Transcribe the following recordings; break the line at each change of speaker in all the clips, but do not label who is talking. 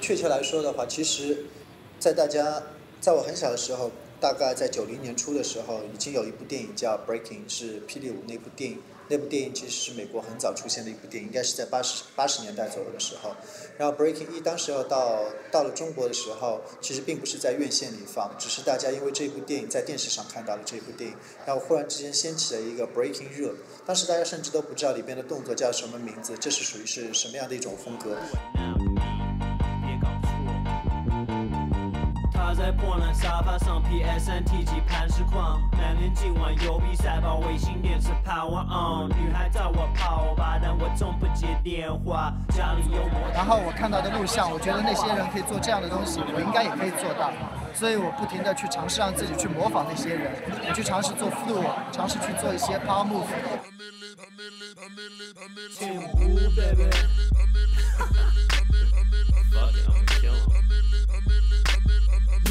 确切来说的话，其实，在我很小的时候，大概在90年初的时候，已经有一部电影叫《Breaking》，是霹雳舞那部电影。那部电影其实是美国很早出现的一部电影，应该是在80年代左右的时候。然后《Breaking》当时候到了中国的时候，其实并不是在院线里放，只是大家因为这部电影在电视上看到了这部电影，然后忽然之间掀起了一个 Breaking 热。当时大家甚至都不知道里边的动作叫什么名字，这是属于是什么样的一种风格。
在破烂沙发上 PSNT 机盘实况，男人今晚有比赛跑，卫星电池 Power on， 女孩找我跑吧，但我总不接电话，家里有我。
然后我看到的录像，我觉得那些人可以做这样的东西，我应该也可以做到，所以我不停地去尝试让自己去模仿那些人，我去尝试做 floor， 尝试去做一些 power move。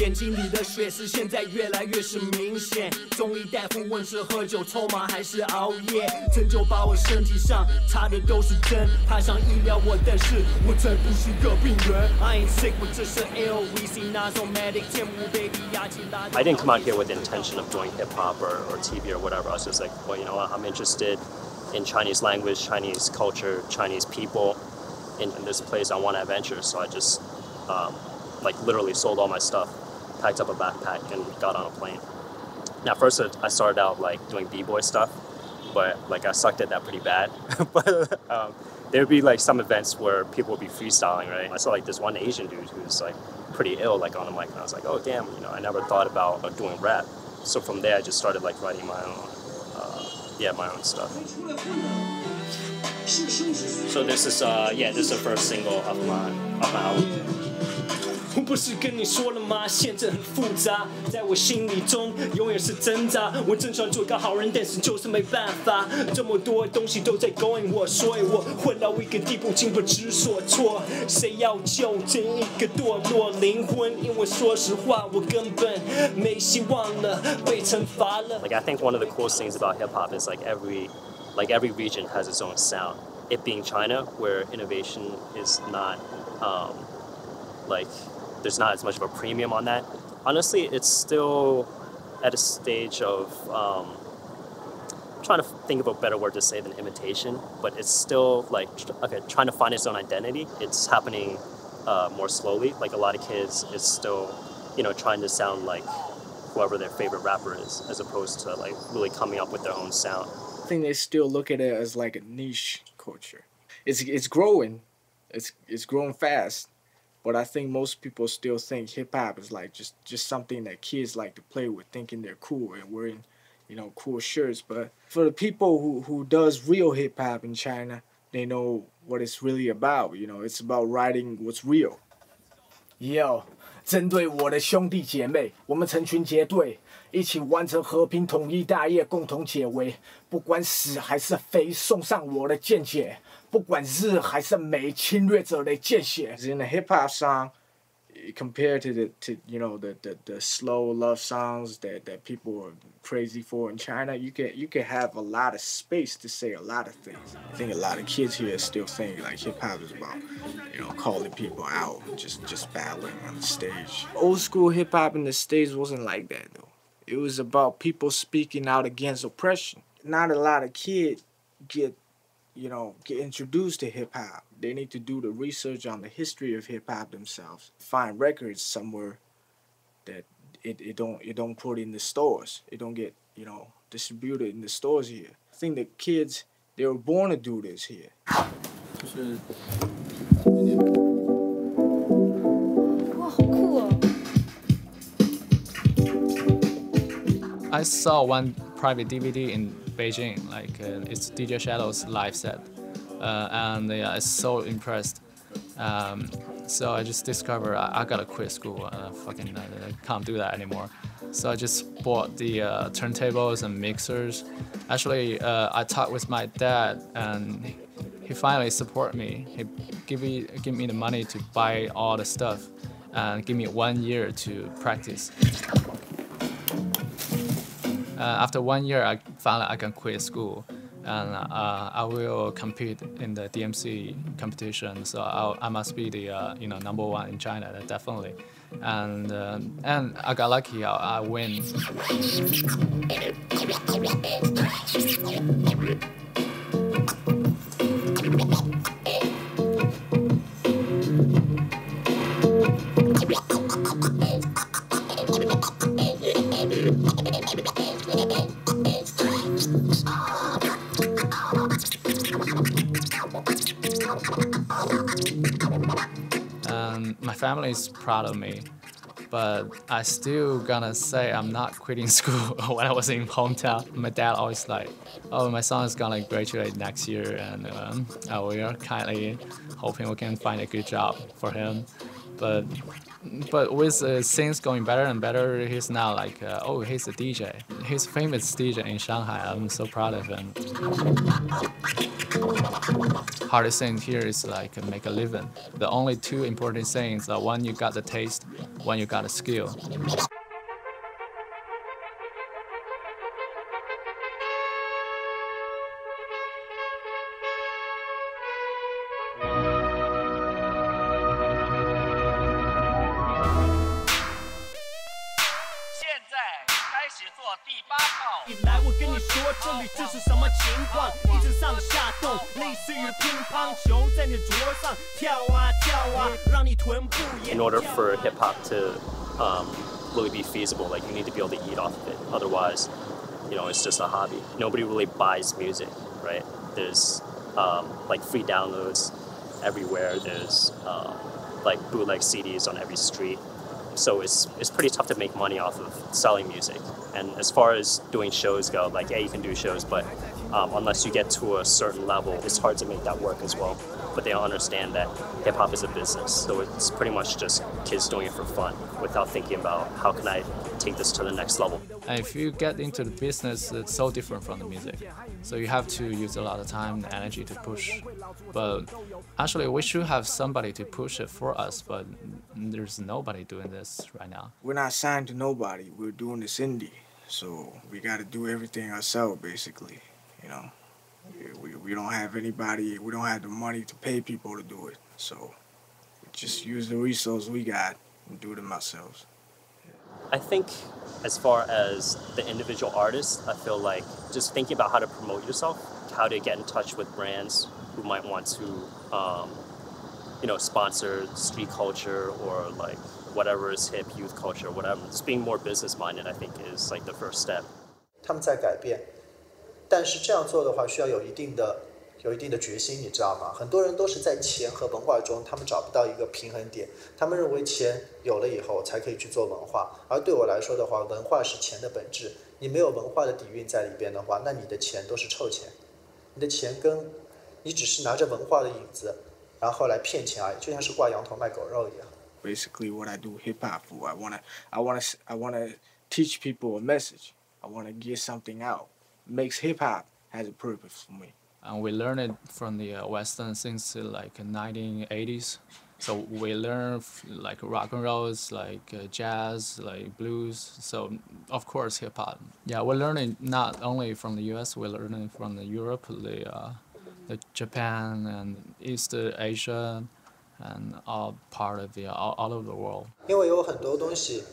眼睛里的血丝现在越来越是明显，中医大夫问是喝酒抽吗还是熬夜，针灸把我身体上插的都是针，爬上医疗我，但是我真不是个病人。I ain't sick， 我这是 LVC， 拿走 medic 天舞 baby 压起拉。
I didn't come out here with the intention of doing hip hop or TV or whatever. I was just like, well, you know what? I'm interested in Chinese language, Chinese culture, Chinese people. In this place, I want to adventure, so I just like literally sold all my stuff. Packed up a backpack and got on a plane. Now, first I started out like doing b-boy stuff, but like I sucked at that pretty bad. But there would be like some events where people would be freestyling, right? I saw like this one Asian dude who's like pretty ill, like on the mic, and I was like, oh damn, you know, I never thought about doing rap. So from there, I just started like writing my own, my own stuff. So this is this is the first single of my album.
我不是跟你说了吗？现在很复杂，在我心里中永远是挣扎。我正想做个好人，但是就是没办法。这么多东西都在勾引我，所以我混到一个地步，竟不知所措。谁要纠正一个堕落灵魂？因为说实话，我根本没希望了，被惩罚了。
Like I think one of the coolest things about hip hop is like every region has its own sound. It being China, where innovation is not like. There's not as much of a premium on that. Honestly, it's still at a stage of trying to think of a better word to say than imitation, but it's still like trying to find its own identity. It's happening more slowly. Like a lot of kids is still, you know, trying to sound like whoever their favorite rapper is, as opposed to like really coming up with their own sound.
I think they still look at it as like a niche culture. It's growing. It's growing fast. But I think most people still think hip-hop is like just something that kids like to play with, thinking they're cool and wearing, you know, cool shirts. But for the people who does real hip-hop in China, they know what it's really about. You know, it's about writing what's real.
Yo, 针对我的兄弟姐妹，我们成群结队，一起完成和平统一大业，共同解围。不管死还是肥，送上我的见解。不管日还是美，侵略者的见血。
In a hip hop song, compared to you know the slow love songs that people are crazy for in China, you can have a lot of space to say a lot of things. I think a lot of kids here still think like hip hop is about, you know, calling people out, just battling on the stage. Old school hip hop in the States wasn't like that though. It was about people speaking out against oppression. Not a lot of kids get introduced to hip-hop. They need to do the research on the history of hip-hop themselves. Find records somewhere that it don't put in the stores. It don't get, you know, distributed in the stores here. I think the kids, they were born to do this here.
I saw one private DVD in Beijing, like it's DJ Shadow's live set, and yeah, I was so impressed. So I just discovered I gotta quit school. I can't do that anymore. So I just bought the turntables and mixers. Actually, I talked with my dad, and he finally supported me. He give me the money to buy all the stuff, and give me 1 year to practice. After 1 year, I found out I can quit school, and I will compete in the DMC competition. So I must be the #1 in China, definitely. And I got lucky. I win. And my family is proud of me, but I still gonna say I'm not quitting school. When I was in hometown, my dad always like, "Oh, my son is gonna graduate next year, and we are kindly hoping we can find a good job for him." But with things going better and better, he's now like, he's a DJ. He's a famous DJ in Shanghai. I'm so proud of him. Hardest thing here is like make a living. The only two important things are one, you got the taste, one, you got the skill.
In order for hip hop to really be feasible, like you need to be able to eat off of it. Otherwise, it's just a hobby. Nobody really buys music, right? There's like free downloads everywhere. There's like bootleg CDs on every street. So it's pretty tough to make money off of selling music. And as far as doing shows go, like, yeah, you can do shows, but unless you get to a certain level, it's hard to make that work as well. But they don't understand that hip-hop is a business. So it's pretty much just kids doing it for fun without thinking about how can I take this to the next level.
And if you get into the business, it's so different from the music. So you have to use a lot of time and energy to push. But actually, we should have somebody to push it for us, but there's nobody doing this right now.
We're not signed to nobody. We're doing this indie. So we got to do everything ourselves, basically, We don't have anybody, we don't have the money to pay people to do it. So we just use the resources we got and do them ourselves.
I think as far as the individual artist, I feel like just thinking about how to promote yourself, how to get in touch with brands who might want to, sponsor street culture or like whatever is hip, youth culture, whatever. Just being more business-minded, I think, is like the first step.
他们在改变，但是这样做的话需要有一定的决心，你知道吗？很多人都是在钱和文化中，他们找不到一个平衡点。他们认为钱有了以后才可以去做文化，而对我来说的话，文化是钱的本质。你没有文化的底蕴在里边的话，那你的钱都是臭钱。你的钱你只是拿着文化的影子，然后来骗钱而已，就像是挂羊头卖狗肉一样。
Basically, what I do hip hop for, I wanna teach people a message. I wanna get something out. Makes hip hop has a purpose for me.
And we learned it from the Western since like 1980s. So we learn like rock and rolls, like jazz, like blues. So of course hip hop. Yeah, we're learning not only from the U.S. We're learning from the Europe, the Japan and East Asia, and all part of all over the world.
因为有很多东西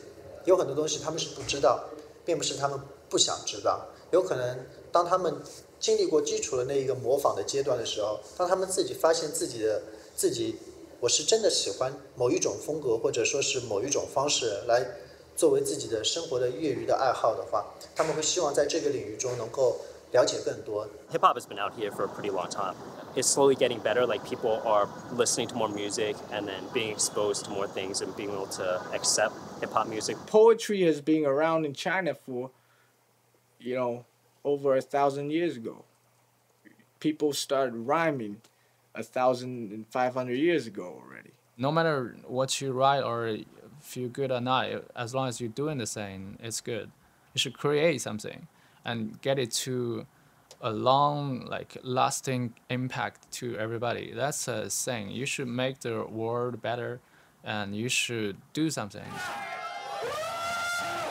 他们是不知道，并不是他们不想知道。有可能当他们经历过基础的那一个模仿的阶段的时候，当他们自己发现自己，我是真的喜欢某一种风格，或者说是某一种方式来作为自己的生活的业余的爱好的话，他们会希望在这个领域中能够了解更多。
Hip hop has been out here for a pretty long time. It's slowly getting better. Like people are listening to more music and then being exposed to more things and being able to accept hip hop music.
Poetry has been around in China for, over 1,000 years ago. People started rhyming 1,500 years ago already.
No matter what you write or feel good or not, as long as you're doing the same, it's good. You should create something and get it to a long, lasting impact to everybody. That's a thing. You should make the world better, and you should do something.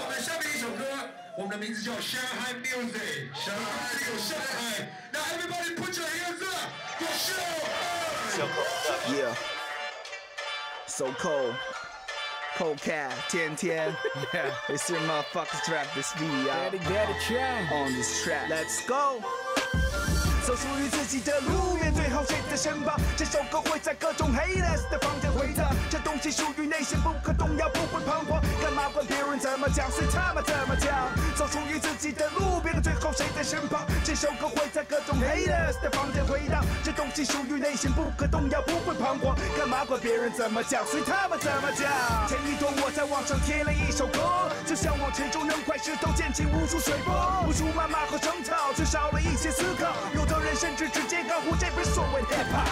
我们下面一首歌，我们的名字叫 Shanghai Music， Shanghai 有上海。那 Everybody put your hands up for sure.
Yeah. So cold. Cold cat, 天天
Yeah.
It's your motherfuckers trap this beat out
Daddy Chang
on this track. Let's go. 走属于自己的路，面对好谁的身旁。这首歌会在各种 haters 的房间回荡，这东西属于内心，不可动摇，不会彷徨。干嘛管别人怎么讲，随他们怎么讲。走属于自己的路，别跟最后谁在身旁。这首歌会在各种 haters 的房间回荡，这东西属于内心，不可动摇，不会彷徨。干嘛管别人怎么讲，随他们怎么讲。前一段我在网上贴了一首歌，就像往沉重能块石头溅起无数水波，无数谩骂和争吵，却少了一些思考。有的人甚至直接干呼这本所谓 hip hop。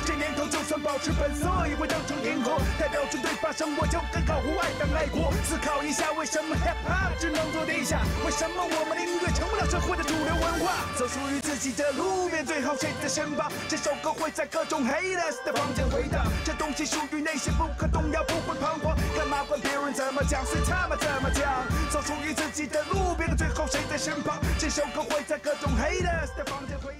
这年头就算保持本色，也会当成迎合。代表军队发声，我就更高呼爱党爱国。思考一下，为什么 hip hop 只能做地下？为什么我们的音乐成不了社会的主流文化？走属于自己的路，面对好谁的身旁。这首歌会在各种 haters 的房间回荡，这东西属于内心，不可动摇，不会彷徨。干嘛管别人怎么讲，随他们怎么讲。走属于自己的路，别跟最后谁在身旁。这首歌会在各种 haters 的房间回荡。